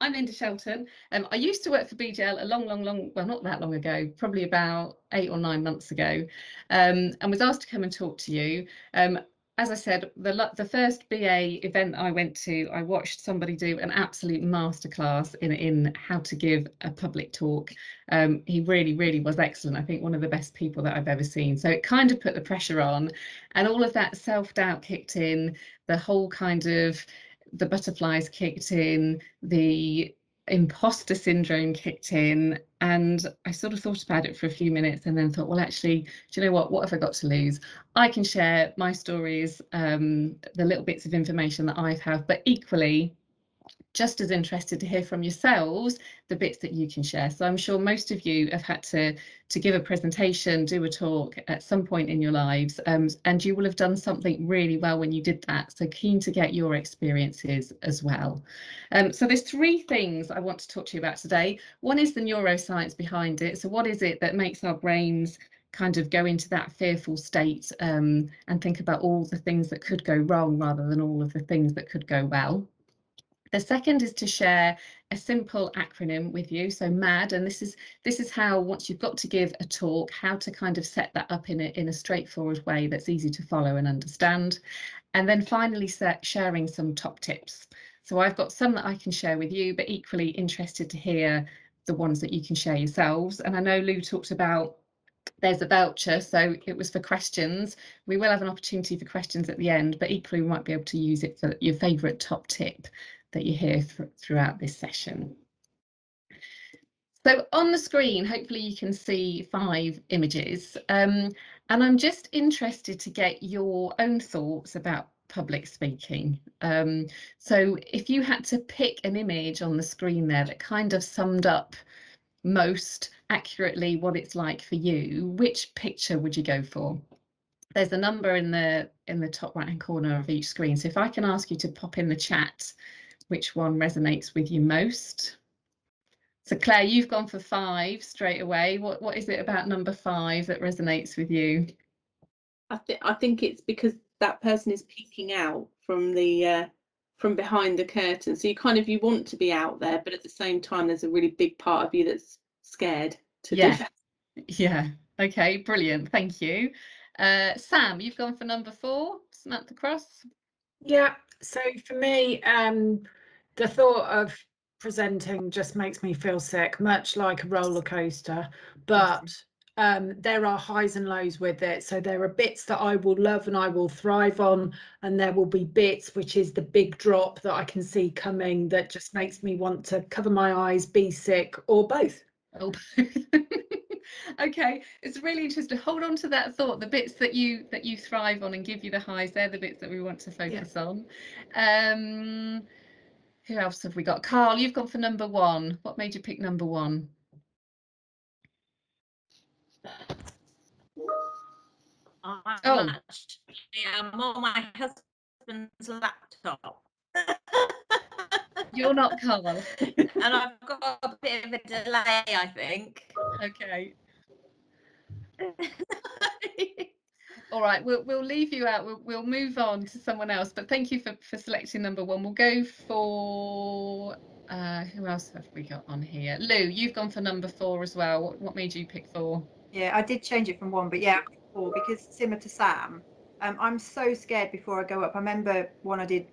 I'm Linda Shelton. I used to work for BGL a long, well, not that long ago, probably about 8 or 9 months ago, and was asked to come and talk to you. As I said, the first BA event I went to, I watched somebody do an absolute masterclass in how to give a public talk. He really, really was excellent. I think one of the best people that I've ever seen. So it kind of put the pressure on, and all of that self-doubt kicked in, the whole kind of the butterflies kicked in, the imposter syndrome kicked in, and I sort of thought about it for a few minutes and then thought, well, actually, do you know what have I got to lose? I can share my stories, the little bits of information that I have, but equally just as interested to hear from yourselves the bits that you can share. So I'm sure most of you have had to give a presentation, do a talk at some point in your lives, and you will have done something really well when you did that. So keen to get your experiences as well. So there's 3 things I want to talk to you about today. One is the neuroscience behind it. So what is it that makes our brains kind of go into that fearful state, and think about all the things that could go wrong rather than all of the things that could go well. The second is to share a simple acronym with you, so MAD, and this is how, once you've got to give a talk, how to kind of set that up in a straightforward way that's easy to follow and understand. And then finally sharing some top tips. So I've got some that I can share with you, but equally interested to hear the ones that you can share yourselves. And I know Lou talked about there's a voucher, so it was for questions. We will have an opportunity for questions at the end, but equally we might be able to use it for your favourite top tip that you hear throughout this session. So on the screen, hopefully you can see 5 images, and I'm just interested to get your own thoughts about public speaking. So if you had to pick an image on the screen there that kind of summed up most accurately what it's like for you, which picture would you go for? There's a number in the top right hand corner of each screen, so if I can ask you to pop in the chat which one resonates with you most. So Claire, you've gone for 5 straight away. What is it about number 5 that resonates with you? I think it's because that person is peeking out from the from behind the curtain, so you want to be out there, but at the same time there's a really big part of you that's scared to do that. Yeah, okay, brilliant, thank you. Sam, you've gone for number 4, Samantha Cross. Yeah, so for me, the thought of presenting just makes me feel sick, much like a roller coaster, but there are highs and lows with it. So there are bits that I will love and I will thrive on, and there will be bits, which is the big drop that I can see coming, that just makes me want to cover my eyes, be sick, or both. Oh. Okay, it's really interesting. Hold on to that thought. The bits that you thrive on and give you the highs, they're the bits that we want to focus on. Who else have we got? Carl, you've gone for number 1. What made you pick number 1? I'm on my husband's laptop. You're not Carl. And I've got a bit of a delay, I think. Okay. All right, we'll leave you out. We'll move on to someone else. But thank you for selecting number 1. We'll go for who else have we got on here? Lou, you've gone for number 4 as well. What made you pick 4? Yeah, I did change it from 1, but yeah, 4, because similar to Sam, I'm so scared before I go up. I remember one I did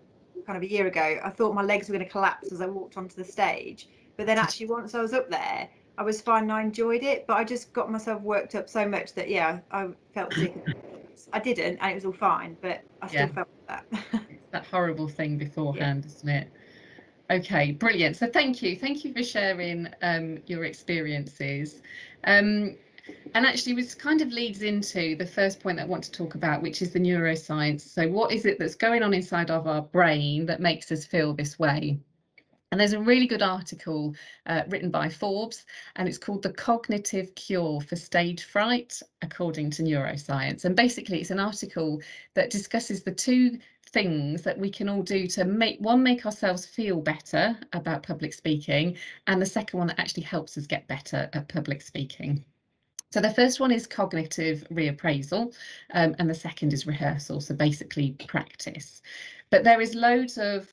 kind of a year ago. I thought my legs were going to collapse as I walked onto the stage, but then actually once I was up there, I was fine and I enjoyed it, but I just got myself worked up so much that yeah, I felt sick. I didn't, and it was all fine, but I still felt that. It's that horrible thing beforehand, isn't it? Okay, brilliant. So thank you for sharing your experiences. And actually, this kind of leads into the first point that I want to talk about, which is the neuroscience. So what is it that's going on inside of our brain that makes us feel this way? And there's a really good article written by Forbes, and it's called The Cognitive Cure for Stage Fright, according to neuroscience. And basically, it's an article that discusses the 2 things that we can all do to make ourselves feel better about public speaking, and the second one that actually helps us get better at public speaking. So the first one is cognitive reappraisal, and the second is rehearsal, so basically practice. But there is loads of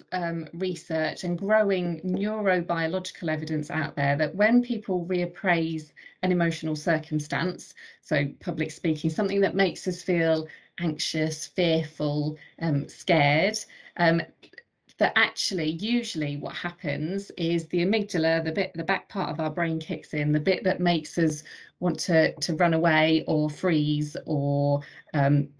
research and growing neurobiological evidence out there that when people reappraise an emotional circumstance, so public speaking, something that makes us feel anxious, fearful, scared, that actually usually what happens is the amygdala, the back part of our brain kicks in, the bit that makes us want to run away or freeze or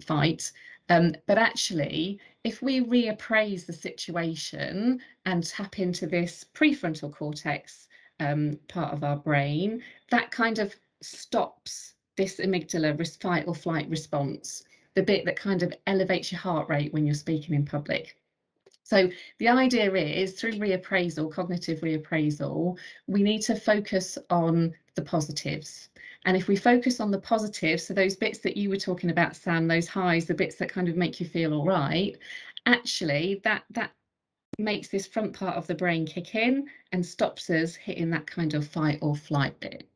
fight. But actually, if we reappraise the situation and tap into this prefrontal cortex part of our brain, that kind of stops this amygdala fight or flight response, the bit that kind of elevates your heart rate when you're speaking in public. So the idea is, through reappraisal, cognitive reappraisal, we need to focus on the positives. And if we focus on the positives, so those bits that you were talking about, Sam, those highs, the bits that kind of make you feel all right, actually that makes this front part of the brain kick in and stops us hitting that kind of fight or flight bit.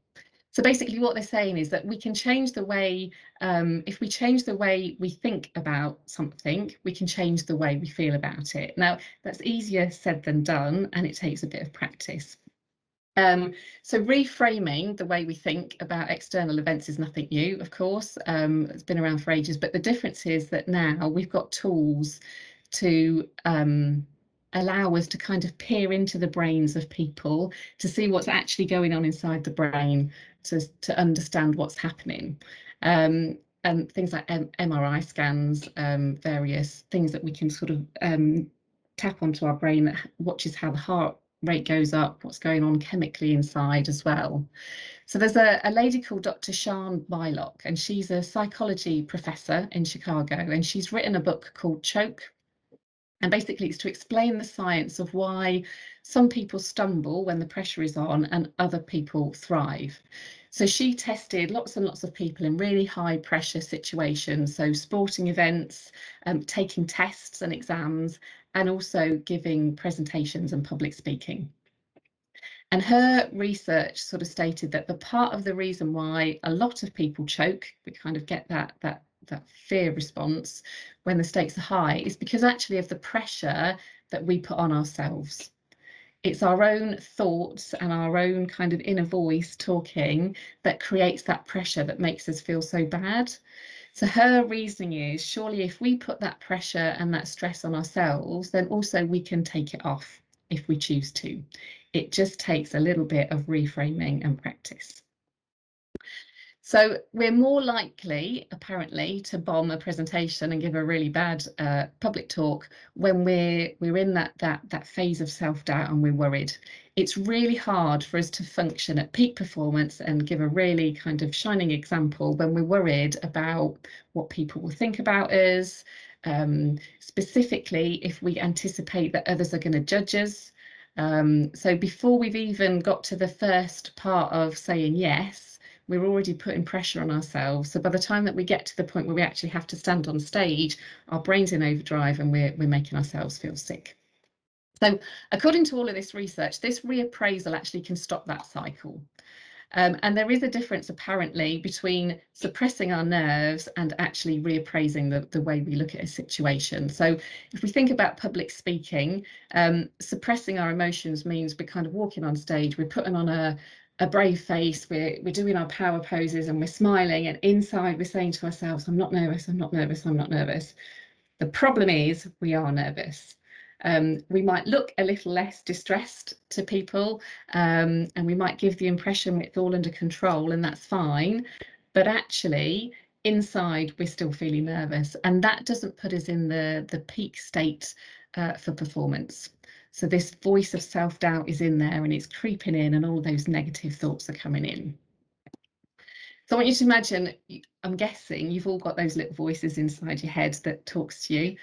So basically what they're saying is that we can change the way, if we change the way we think about something, we can change the way we feel about it. Now, that's easier said than done, and it takes a bit of practice. So reframing the way we think about external events is nothing new, of course. It's been around for ages, but the difference is that now we've got tools to allow us to kind of peer into the brains of people to see what's actually going on inside the brain, to understand what's happening. And things like MRI scans, various things that we can sort of tap onto our brain that watches how the heart rate goes up, what's going on chemically inside as well. So there's a lady called Dr. Sian Bylock, and she's a psychology professor in Chicago, and she's written a book called Choke. And basically it's to explain the science of why some people stumble when the pressure is on and other people thrive. So she tested lots and lots of people in really high pressure situations, so sporting events, taking tests and exams, and also giving presentations and public speaking. And her research sort of stated that the part of the reason why a lot of people choke, we kind of get that fear response when the stakes are high, is because actually of the pressure that we put on ourselves. It's our own thoughts and our own kind of inner voice talking that creates that pressure that makes us feel so bad. So her reasoning is, surely if we put that pressure and that stress on ourselves, then also we can take it off if we choose to. It just takes a little bit of reframing and practice. So we're more likely, apparently, to bomb a presentation and give a really bad public talk when we're in that phase of self-doubt and we're worried. It's really hard for us to function at peak performance and give a really kind of shining example when we're worried about what people will think about us, specifically if we anticipate that others are going to judge us. So before we've even got to the first part of saying yes, we're already putting pressure on ourselves. So by the time that we get to the point where we actually have to stand on stage, our brain's in overdrive and we're making ourselves feel sick. So according to all of this research, this reappraisal actually can stop that cycle. And there is a difference apparently between suppressing our nerves and actually reappraising the way we look at a situation. So if we think about public speaking, suppressing our emotions means we're kind of walking on stage, we're putting on a brave face, we're doing our power poses and we're smiling, and inside we're saying to ourselves, I'm not nervous, I'm not nervous, I'm not nervous. The problem is we are nervous. We might look a little less distressed to people, and we might give the impression it's all under control, and that's fine. But actually, inside, we're still feeling nervous, and that doesn't put us in the peak state for performance. So this voice of self-doubt is in there and it's creeping in, and all those negative thoughts are coming in. So I want you to imagine, I'm guessing you've all got those little voices inside your head that talks to you.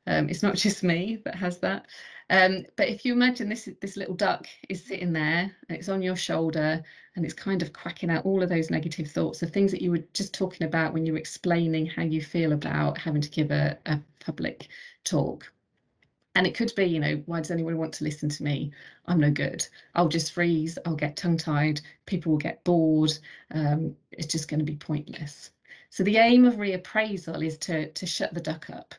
It's not just me that has that. But if you imagine this little duck is sitting there and it's on your shoulder and it's kind of quacking out all of those negative thoughts, the things that you were just talking about when you were explaining how you feel about having to give a public talk. And it could be, you know, why does anyone want to listen to me? I'm no good. I'll just freeze. I'll get tongue-tied. People will get bored. It's just going to be pointless. So the aim of reappraisal is to shut the duck up.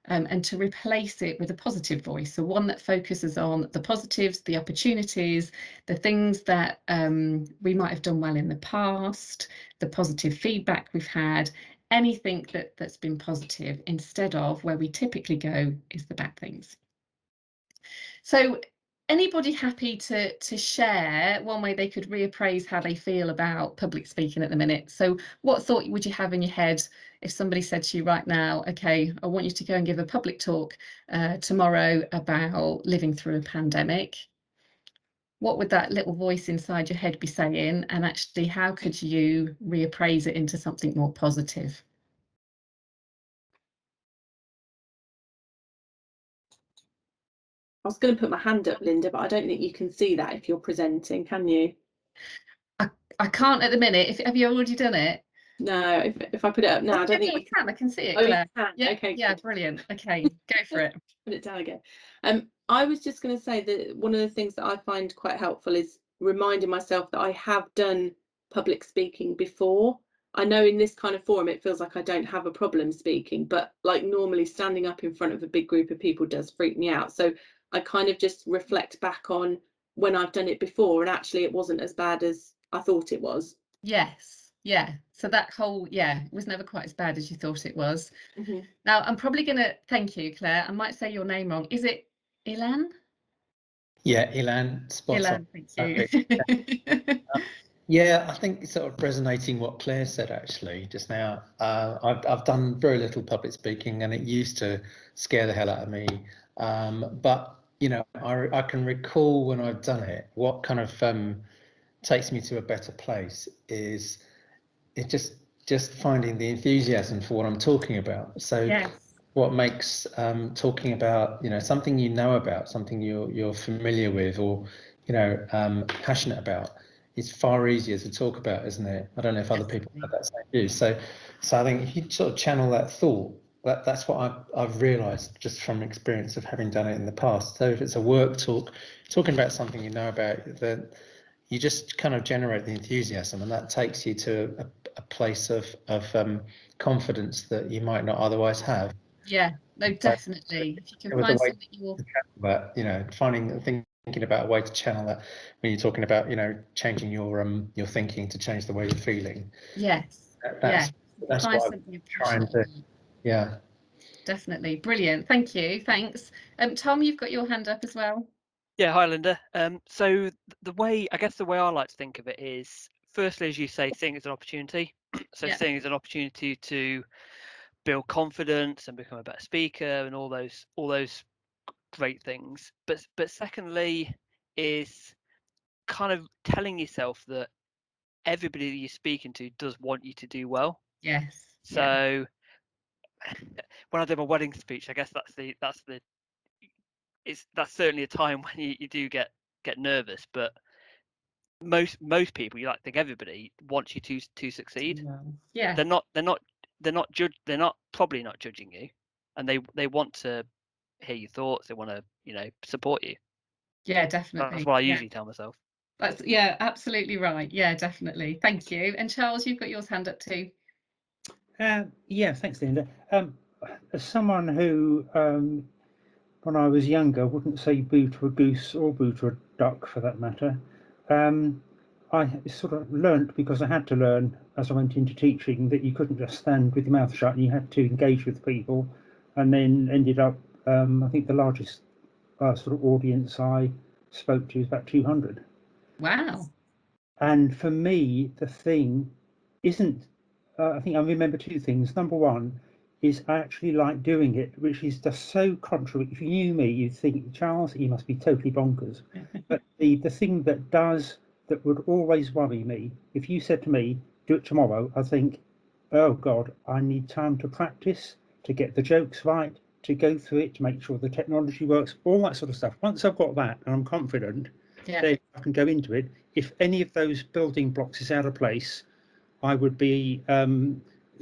And to replace it with a positive voice, so one that focuses on the positives, the opportunities, the things that we might have done well in the past, the positive feedback we've had, anything that's been positive, instead of where we typically go is the bad things. So anybody happy to share one way they could reappraise how they feel about public speaking at the minute? So what thought would you have in your head if somebody said to you right now, okay, I want you to go and give a public talk tomorrow about living through a pandemic? What would that little voice inside your head be saying? And actually, how could you reappraise it into something more positive? I was going to put my hand up, Linda, but I don't think you can see that if you're presenting, can you? I can't at the minute. Have you already done it? No, if I put it up now, I don't think you can. I can see it, Oh, Claire. you can. Yeah, Okay, yeah, good. brilliant. Okay, go for it. Put it down again. I was just going to say that one of the things that I find quite helpful is reminding myself that I have done public speaking before. I know in this kind of forum it feels like I don't have a problem speaking, but like normally standing up in front of a big group of people does freak me out. So I kind of just reflect back on when I've done it before, and actually it wasn't as bad as I thought it was. Yes, yeah. So that whole, it was never quite as bad as you thought it was. Mm-hmm. Now, I'm probably going to thank you, Claire. I might say your name wrong. Is it Ilan? Yeah, Ilan, spot on. Ilan, thank you. Yeah, I think sort of resonating what Claire said actually just now. I've done very little public speaking, and it used to scare the hell out of me. But you know, I can recall when I've done it, what kind of takes me to a better place is it just finding the enthusiasm for what I'm talking about. So Yes. what makes talking about, you know, something you know about, something you're familiar with, or you know, passionate about, it's far easier to talk about, isn't it? I don't know if other people have that same view. So I think if you sort of channel that thought, that's what I've realised just from experience of having done it in the past. So if it's a work talk, talking about something you know about, then you just kind of generate the enthusiasm, and that takes you to a place of confidence that you might not otherwise have. Yeah, no, definitely. If you can With the find way something you're... But you know, thinking about a way to channel that when you're talking about, you know, changing your thinking to change the way you're feeling. Yes, That's find what something you're I'm trying passionate to. about. Yeah. Definitely. Brilliant. Thank you. Thanks. Tom, you've got your hand up as well. Yeah, hi Linda. So the way I like to think of it is, firstly, as you say, seeing it as an opportunity. So seeing it as an opportunity to build confidence and become a better speaker and all those great things. But secondly is kind of telling yourself that everybody that you're speaking to does want you to do well. Yes. So when I do my wedding speech, I guess that's certainly a time when you do get nervous, but most people, you like to think everybody wants you to succeed. Yeah. They're probably not judging you, and they want to hear your thoughts. They want to, you know, support you. Yeah, definitely. That's what I usually tell myself. That's absolutely right. Yeah, definitely. Thank you. And Charles, you've got yours hand up too. Yeah, thanks, Linda. As someone who, when I was younger, wouldn't say boo to a goose or boo to a duck for that matter, I sort of learnt, because I had to learn as I went into teaching, that you couldn't just stand with your mouth shut, and you had to engage with people, and then ended up, I think the largest sort of audience I spoke to is about 200. Wow. And for me, the thing isn't, I think I remember two things. Number one is I actually like doing it, which is just so contrary. If you knew me, you'd think, Charles, you must be totally bonkers. But the thing that would always worry me, if you said to me, do it tomorrow, I think, oh God, I need time to practice, to get the jokes right, to go through it, to make sure the technology works, all that sort of stuff. Once I've got that and I'm confident, then I can go into it. If any of those building blocks is out of place, I would be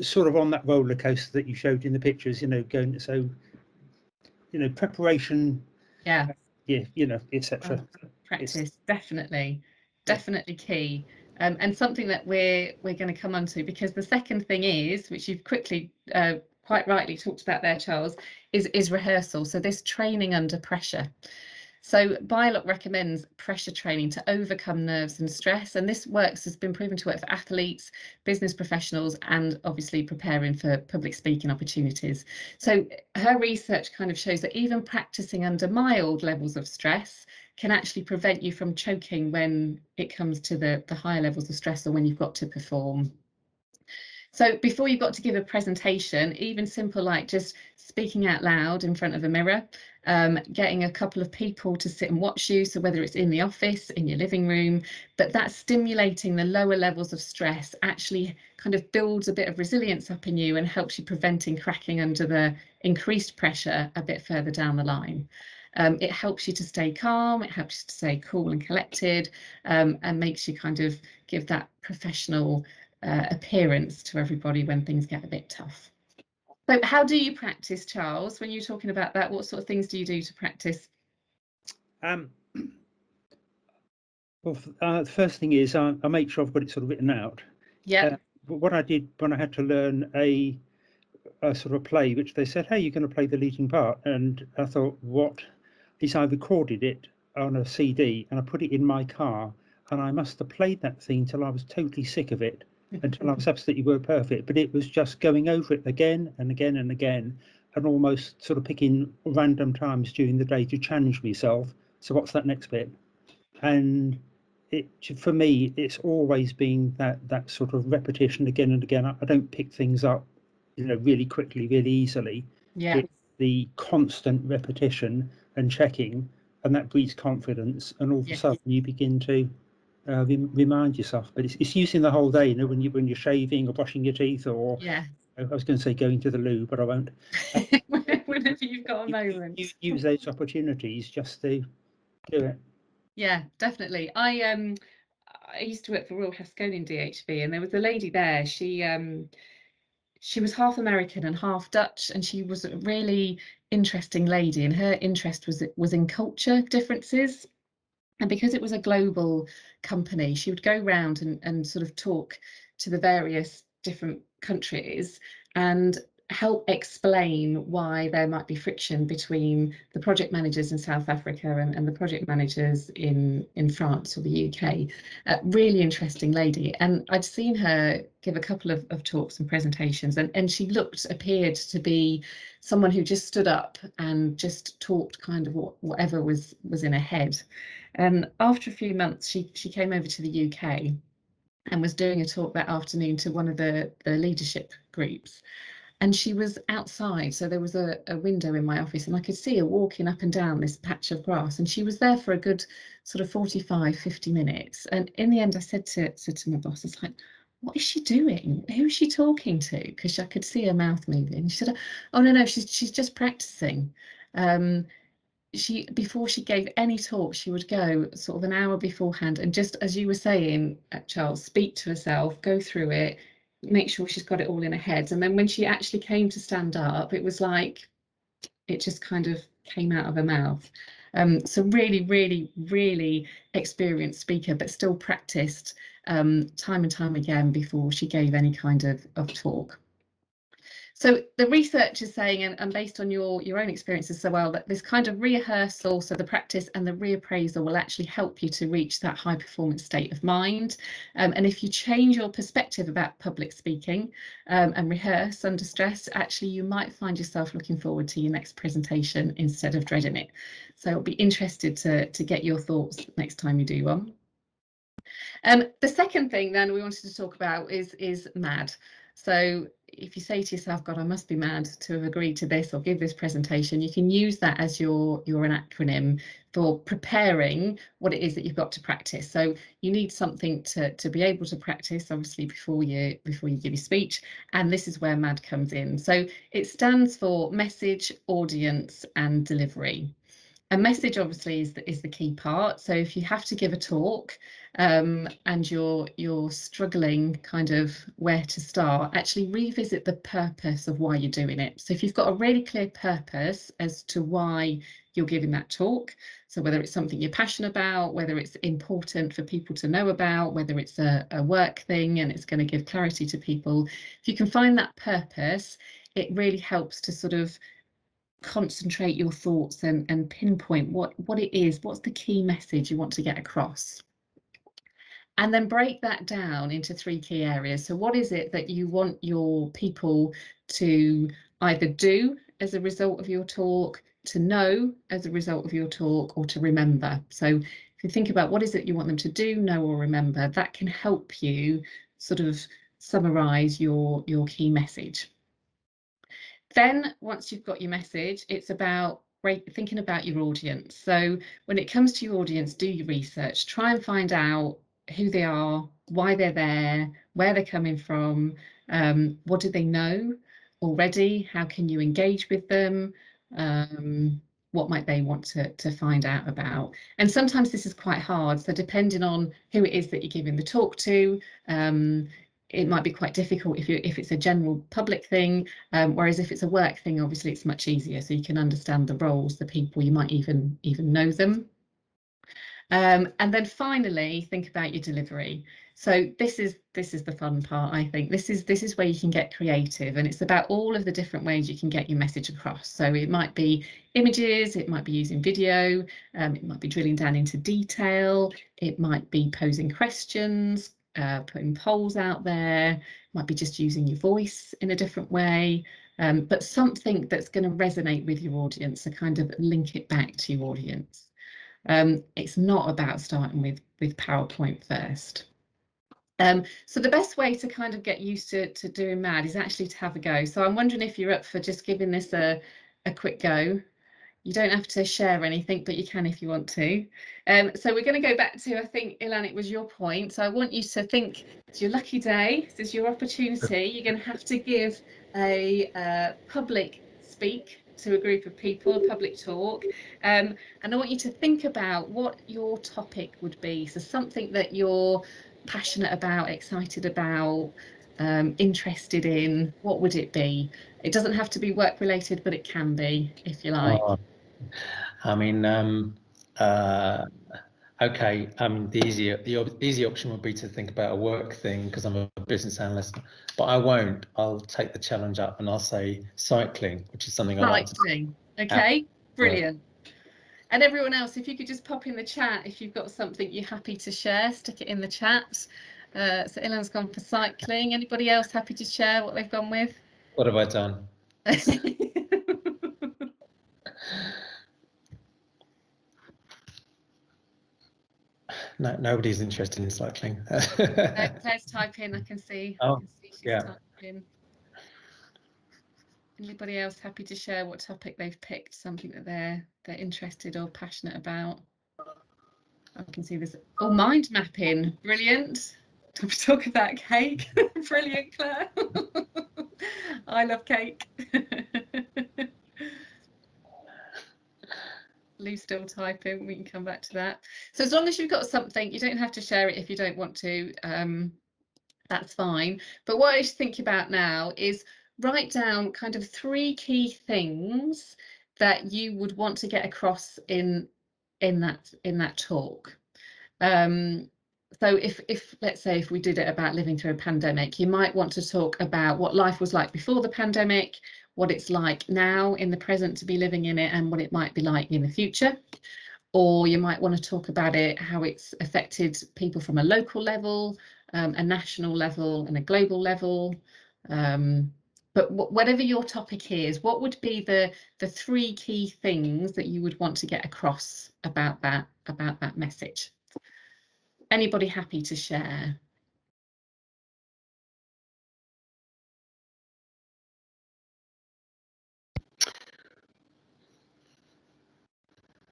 sort of on that roller coaster that you showed in the pictures, you know, going, so, you preparation. Yeah. Etc. Practice, definitely key. And something that we're going to come on to, because the second thing is, which you've quickly quite rightly talked about there, Charles, is rehearsal. So this training under pressure. So BILOC recommends pressure training to overcome nerves and stress, and this has been proven to work for athletes, business professionals, and obviously preparing for public speaking opportunities. So her research kind of shows that even practicing under mild levels of stress can actually prevent you from choking when it comes to the higher levels of stress or when you've got to perform. So before you've got to give a presentation, even simple like just speaking out loud in front of a mirror, getting a couple of people to sit and watch you, so whether it's in the office, in your living room, but that stimulating the lower levels of stress actually kind of builds a bit of resilience up in you and helps you preventing cracking under the increased pressure a bit further down the line. It helps you to stay calm, it helps you to stay cool and collected, and makes you kind of give that professional appearance to everybody when things get a bit tough. So how do you practice, Charles? When you're talking about that, what sort of things do you do to practice? Well, the first thing is I make sure I've got it sort of written out. Yeah. But what I did when I had to learn a sort of play, which they said, hey, you're going to play the leading part, and I thought, what is, I recorded it on a CD and I put it in my car, and I must have played that thing till I was totally sick of it, until I was absolutely word perfect. But it was just going over it again and again and again, and almost sort of picking random times during the day to challenge myself. So what's that next bit? And for me, it's always been that sort of repetition again and again. I don't pick things up, really quickly, really easily. Yeah. It's the constant repetition and checking, and that breeds confidence. And all of a sudden, you begin to remind yourself. But it's using the whole day, when you're shaving or brushing your teeth, or I was going to say going to the loo, but I won't. Whenever you've got a moment. You use those opportunities just to do it. Yeah, definitely. I used to work for Royal Haskonian DHB, and there was a lady there. She was half American and half Dutch, and she was a really interesting lady, and her interest was in culture differences. And because it was a global company, she would go around and sort of talk to the various different countries and help explain why there might be friction between the project managers in South Africa and the project managers in France or the UK. Really interesting lady. And I'd seen her give a couple of talks and presentations, and she appeared to be someone who just stood up and just talked kind of whatever was in her head. And after a few months, she came over to the UK and was doing a talk that afternoon to one of the leadership groups. And she was outside, so there was a window in my office, and I could see her walking up and down this patch of grass. And she was there for a good sort of 45, 50 minutes. And in the end, I said to my boss, it's like, what is she doing? Who is she talking to? Because I could see her mouth moving. She said, oh, no, she's just practicing. Before she gave any talk, she would go sort of an hour beforehand and, just as you were saying, Charles, speak to herself, go through it, make sure she's got it all in her head. And then when she actually came to stand up, it was like it just kind of came out of her mouth. So really, really, really experienced speaker, but still practiced time and time again before she gave any kind of talk. So the research is saying, and based on your own experiences so well, that this kind of rehearsal, so the practice and the reappraisal, will actually help you to reach that high performance state of mind. And if you change your perspective about public speaking and rehearse under stress, actually you might find yourself looking forward to your next presentation instead of dreading it. So I'll be interested to get your thoughts next time you do one. The second thing then we wanted to talk about is MAD. So if you say to yourself, God, I must be mad to have agreed to this or give this presentation, you can use that as your an acronym for preparing what it is that you've got to practice. So you need something to be able to practice, obviously, before you give your speech. And this is where MAD comes in. So it stands for message, audience, and delivery. A message obviously is the key part. So if you have to give a talk and you're struggling kind of where to start, actually revisit the purpose of why you're doing it. So if you've got a really clear purpose as to why you're giving that talk, so whether it's something you're passionate about, whether it's important for people to know about, whether it's a work thing and it's going to give clarity to people, if you can find that purpose, it really helps to sort of concentrate your thoughts and pinpoint what it is, what's the key message you want to get across. And then break that down into 3 key areas. So what is it that you want your people to either do as a result of your talk, to know as a result of your talk, or to remember? So if you think about what is it you want them to do, know, or remember, that can help you sort of summarize your key message. Then once you've got your message, it's about thinking about your audience. So when it comes to your audience, do your research, try and find out who they are, why they're there, where they're coming from, what do they know already, how can you engage with them, what might they want to find out about. And sometimes this is quite hard, so depending on who it is that you're giving the talk to, it might be quite difficult if it's a general public thing, whereas if it's a work thing, obviously it's much easier, so you can understand the roles, the people, you might even know them. And then finally, think about your delivery. So this is the fun part, I think. This is where you can get creative, and it's about all of the different ways you can get your message across. So it might be images, it might be using video, it might be drilling down into detail, it might be posing questions, putting polls out there, it might be just using your voice in a different way, but something that's going to resonate with your audience, so kind of link it back to your audience. It's not about starting with PowerPoint first. So the best way to kind of get used to doing MAD is actually to have a go. So I'm wondering if you're up for just giving this a quick go. You don't have to share anything, but you can if you want to. So we're going to go back to, I think, Ilan, it was your point. So I want you to think it's your lucky day. This is your opportunity. You're going to have to give a public speak to a group of people, a public talk. And I want you to think about what your topic would be. So something that you're passionate about, excited about, interested in. What would it be? It doesn't have to be work related, but it can be, if you like. I mean, okay. The easy option would be to think about a work thing because I'm a business analyst, but I won't. I'll take the challenge up and I'll say cycling, which is something I like to do. Okay, brilliant. And everyone else, if you could just pop in the chat if you've got something you're happy to share, stick it in the chat. So Ilan's gone for cycling. Anybody else happy to share what they've gone with? What have I done? No, nobody's interested in cycling. Claire's typing. I can see. Oh, I can see she's yeah. typing. Anybody else happy to share what topic they've picked? Something that they're interested or passionate about. I can see this. Oh, mind mapping. Brilliant. Time to talk about cake. Brilliant, Claire. I love cake. Lou's still typing. We can come back to that. So as long as you've got something, you don't have to share it if you don't want to. That's fine. But what I should think about now is write down kind of 3 key things that you would want to get across in that talk. So if let's say if we did it about living through a pandemic, you might want to talk about what life was like before the pandemic, what it's like now in the present to be living in it, and what it might be like in the future. Or you might want to talk about it, how it's affected people from a local level, a national level, and a global level. But whatever your topic is, what would be the 3 key things that you would want to get across about that message? Anybody happy to share?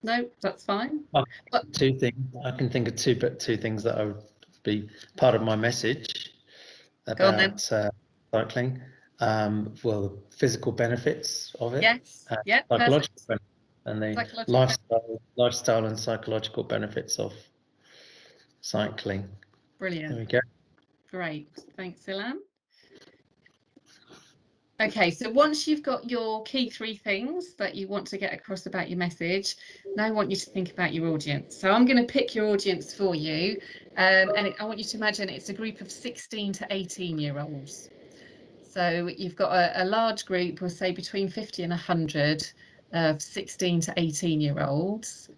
No, that's fine. 2 things. I can think of two things that would be part of my message about cycling. Well, the physical benefits of it. Yes. Yeah. Psychological benefits. and the Psychological lifestyle and psychological benefits of cycling. Brilliant. There we go. Great. Thanks, Ilan. Okay, so once you've got your key 3 things that you want to get across about your message, now I want you to think about your audience. So I'm going to pick your audience for you, and I want you to imagine it's a group of 16 to 18-year-olds. So you've got a large group, we'll say between 50 and 100 of 16 to 18-year-olds.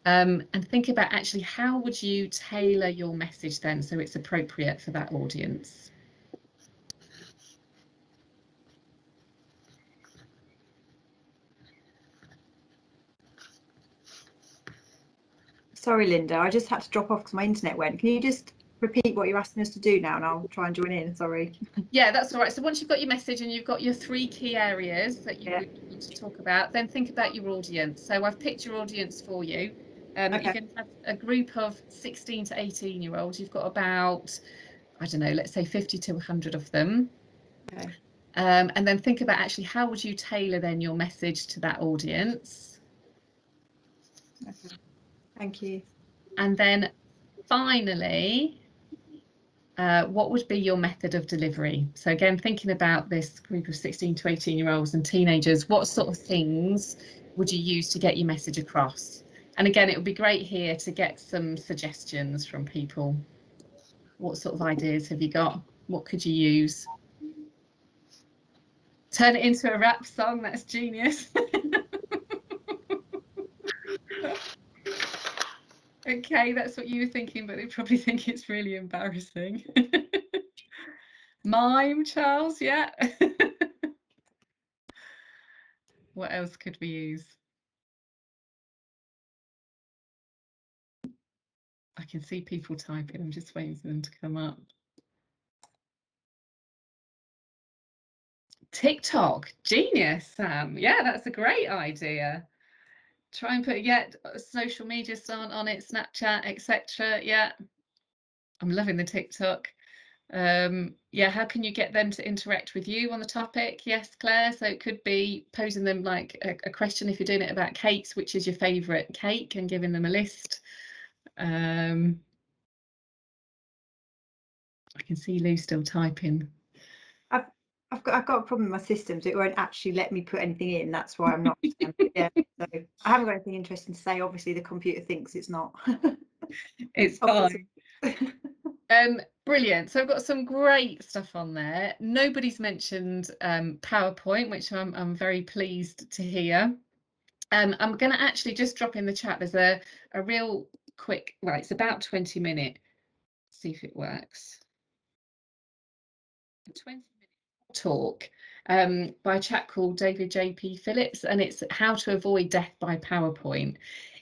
And think about actually how would you tailor your message then so it's appropriate for that audience. Sorry, Linda, I just had to drop off because my internet went. Can you just repeat what you're asking us to do now, and I'll try and join in? Sorry. Yeah, that's all right. So once you've got your message and you've got your 3 key areas that you would want to talk about, then think about your audience. So I've picked your audience for you. Okay. You can have a group of 16 to 18-year-olds. You've got about, I don't know, let's say 50 to 100 of them. Okay. And then think about actually how would you tailor then your message to that audience. Okay. Thank you. And then finally, what would be your method of delivery? So again, thinking about this group of 16 to 18-year-olds and teenagers, what sort of things would you use to get your message across? And again, it would be great here to get some suggestions from people. What sort of ideas have you got? What could you use? Turn it into a rap song, that's genius. Okay, that's what you were thinking, but they probably think it's really embarrassing. Mime, Charles, yeah. What else could we use? I can see people typing, I'm just waiting for them to come up. TikTok, genius, Sam. Yeah, that's a great idea. Try and put, social media on it, Snapchat, etc. Yeah, I'm loving the TikTok. Yeah, how can you get them to interact with you on the topic? Yes, Claire, so it could be posing them like a question if you're doing it about cakes, which is your favourite cake, and giving them a list. I can see Lou still typing. I've got a problem with my systems. It won't actually let me put anything in. That's why I'm not. Yeah, so I haven't got anything interesting to say. Obviously, the computer thinks it's not. It's fine. Brilliant. So I've got some great stuff on there. Nobody's mentioned PowerPoint, which I'm very pleased to hear. I'm going to actually just drop in the chat. There's a real quick, well, it's about 20-minute. See if it works. A 20-minute talk by a chap called David J.P. Phillips, and it's how to avoid death by PowerPoint.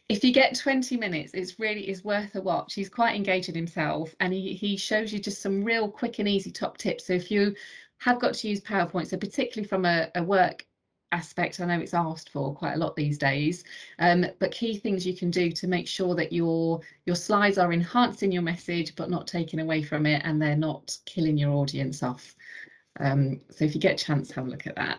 If you get 20 minutes, it's worth a watch. He's quite engaging himself, and he shows you just some real quick and easy top tips. So if you have got to use PowerPoint, so particularly from a work aspect, I know it's asked for quite a lot these days, but key things you can do to make sure that your slides are enhancing your message but not taking away from it, and they're not killing your audience off. So if you get a chance, have a look at that.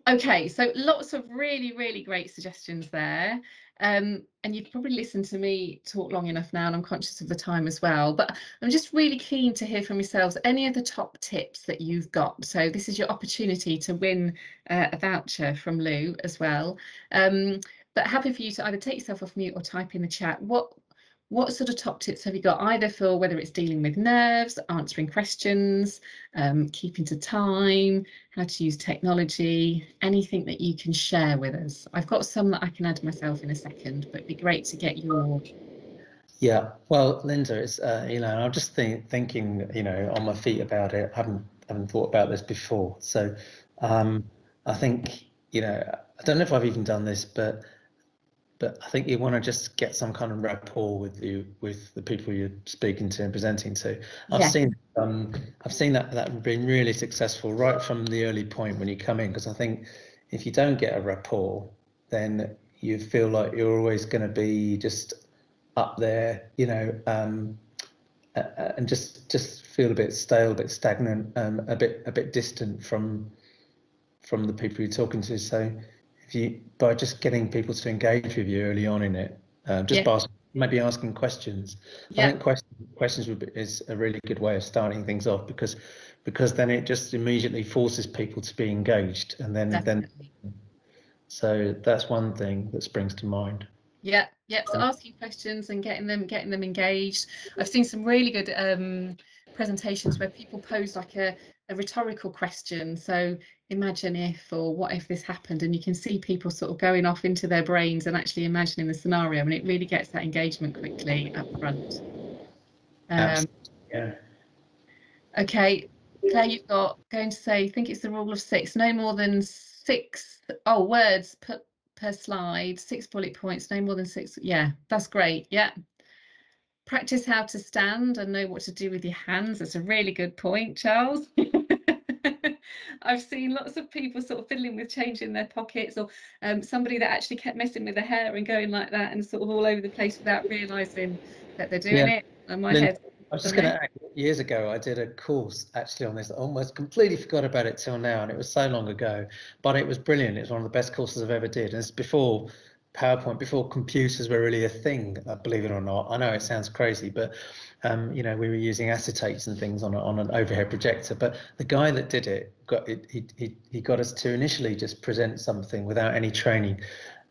Okay, so lots of really great suggestions there. And you've probably listened to me talk long enough now, and I'm conscious of the time as well, but I'm just really keen to hear from yourselves any of the top tips that you've got. So this is your opportunity to win a voucher from Lou as well. But happy for you to either take yourself off mute or type in the chat. What sort of top tips have you got, either for whether it's dealing with nerves, answering questions, keeping to time, how to use technology, anything that you can share with us? I've got some that I can add myself in a second, but it'd be great to get your... Yeah, well, Linda, it's I'm just thinking, on my feet about it. I haven't thought about this before. So I think, I don't know if I've even done this, but I think you want to just get some kind of rapport with the people you're speaking to and presenting to. I've seen that been really successful right from the early point when you come in, because I think if you don't get a rapport, then you feel like you're always going to be just up there, and just feel a bit stale, a bit stagnant, a bit distant from the people you're talking to. So by just getting people to engage with you early on in it, just by maybe asking questions. I think questions is a really good way of starting things off, because then it just immediately forces people to be engaged, and then so that's one thing that springs to mind. Yeah. So asking questions and getting them engaged. I've seen some really good presentations where people pose like a rhetorical question. So imagine if, or what if this happened, and you can see people sort of going off into their brains and actually imagining the scenario, and it really gets that engagement quickly up front. Okay, Claire, you've got going to say, I think it's the rule of 6, no more than 6 words per slide, 6 bullet points, no more than 6. Yeah, that's great. Yeah. Practice how to stand and know what to do with your hands. That's a really good point, Charles. I've seen lots of people sort of fiddling with change in their pockets, or somebody that actually kept messing with their hair and going like that and sort of all over the place without realising that they're doing it. And my head. I was just going to add, years ago, I did a course actually on this. I almost completely forgot about it till now, and it was so long ago, but it was brilliant. It was one of the best courses I've ever did. And it's before PowerPoint, before computers were really a thing, believe it or not. I know it sounds crazy, but you know, we were using acetates and things on an overhead projector. But the guy that did it he got us to initially just present something without any training,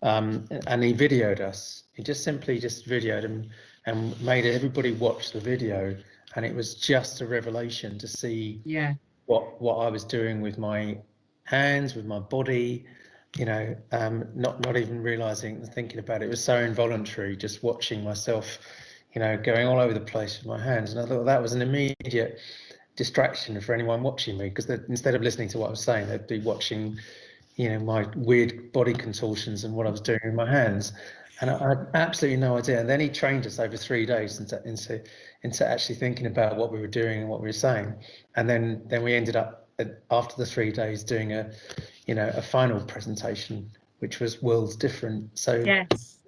and he videoed us. He just simply videoed him and made everybody watch the video, and it was just a revelation to see what I was doing with my hands, with my body, you know, not even realizing and thinking about it. It was so involuntary, just watching myself, you know, going all over the place with my hands. And I thought that was an immediate distraction for anyone watching me, because instead of listening to what I was saying, they'd be watching, you know, my weird body contortions and what I was doing with my hands. And I had absolutely no idea. And then he trained us over 3 days into actually thinking about what we were doing and what we were saying. And then we ended up after the 3 days doing a final presentation, which was worlds different. So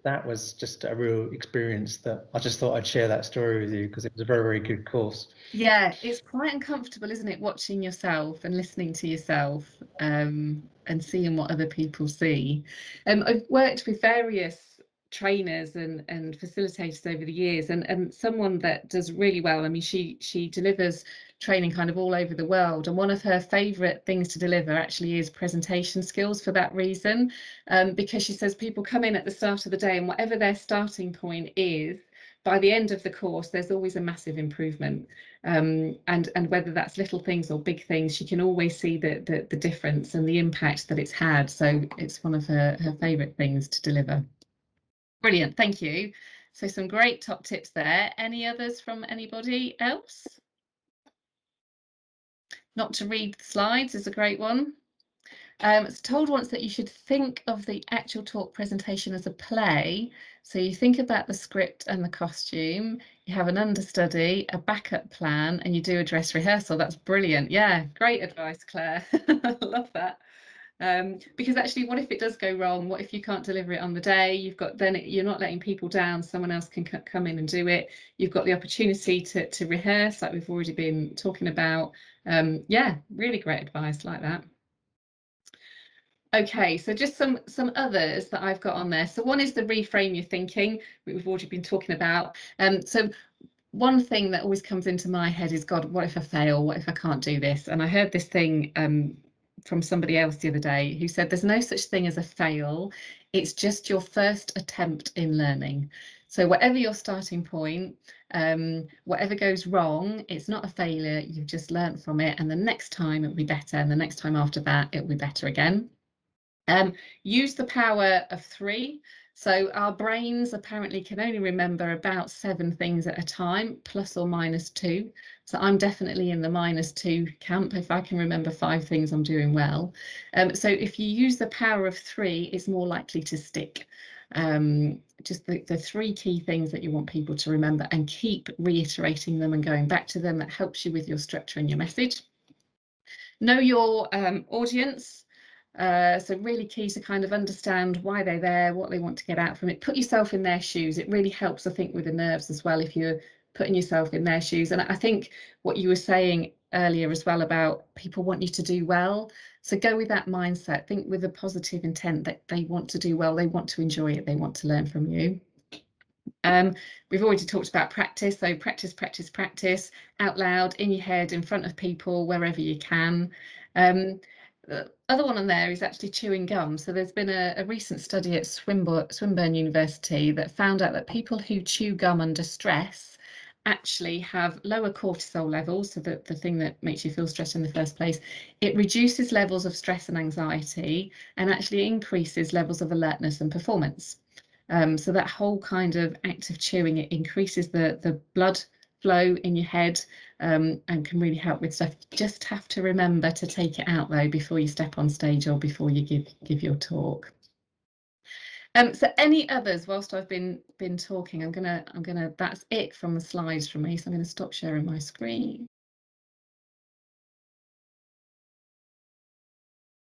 that was just a real experience that I just thought I'd share that story with you, because it was a very, very good course. Yeah, it's quite uncomfortable, isn't it, watching yourself and listening to yourself, and seeing what other people see. I've worked with various trainers and facilitators over the years, and someone that does really well. I mean, she delivers training kind of all over the world, and one of her favorite things to deliver actually is presentation skills, for that reason, because she says people come in at the start of the day, and whatever their starting point is, by the end of the course there's always a massive improvement, and whether that's little things or big things, she can always see the difference and the impact that it's had. So it's one of her favorite things to deliver. Brilliant, thank you. So some great top tips there. Any others from anybody else? Not to read the slides is a great one. I was told once that you should think of the actual talk presentation as a play. So you think about the script and the costume, you have an understudy, a backup plan, and you do a dress rehearsal. That's brilliant. Yeah, great advice, Claire. I love that. Because actually, what if it does go wrong? What if you can't deliver it on the day? You're not letting people down. Someone else can come in and do it. You've got the opportunity to rehearse, like we've already been talking about. Yeah, really great advice, like that. Okay, so just some others that I've got on there. So one is the reframe your thinking, we've already been talking about. So one thing that always comes into my head is, God, what if I fail? What if I can't do this? And I heard this thing from somebody else the other day who said there's no such thing as a fail. It's just your first attempt in learning. So whatever your starting point, whatever goes wrong, it's not a failure. You've just learned from it, and the next time it'll be better, and the next time after that it'll be better again. Use the power of 3. So our brains apparently can only remember about 7 things at a time, plus or minus 2. So I'm definitely in the -2 camp. If I can remember 5 things, I'm doing well. So if you use the power of 3, it's more likely to stick. Just the 3 key things that you want people to remember, and keep reiterating them and going back to them. That helps you with your structure and your message. Know your audience. So really key to kind of understand why they're there, what they want to get out from it. Put yourself in their shoes. It really helps, I think, with the nerves as well. If you're putting yourself in their shoes. And I think what you were saying earlier as well about people want you to do well. So go with that mindset, think with a positive intent that they want to do well, they want to enjoy it, they want to learn from you. We've already talked about practice, so practice, practice, practice out loud, in your head, in front of people, wherever you can. The other one on there is actually chewing gum. So there's been a recent study at Swinburne University that found out that people who chew gum under stress actually have lower cortisol levels, so the thing that makes you feel stressed in the first place. It reduces levels of stress and anxiety and actually increases levels of alertness and performance. So that whole kind of active chewing, it increases the blood flow in your head and can really help with stuff. You just have to remember to take it out though before you step on stage or before you give your talk. So any others whilst I've been talking? I'm gonna that's it from the slides from me, so I'm going to stop sharing my screen.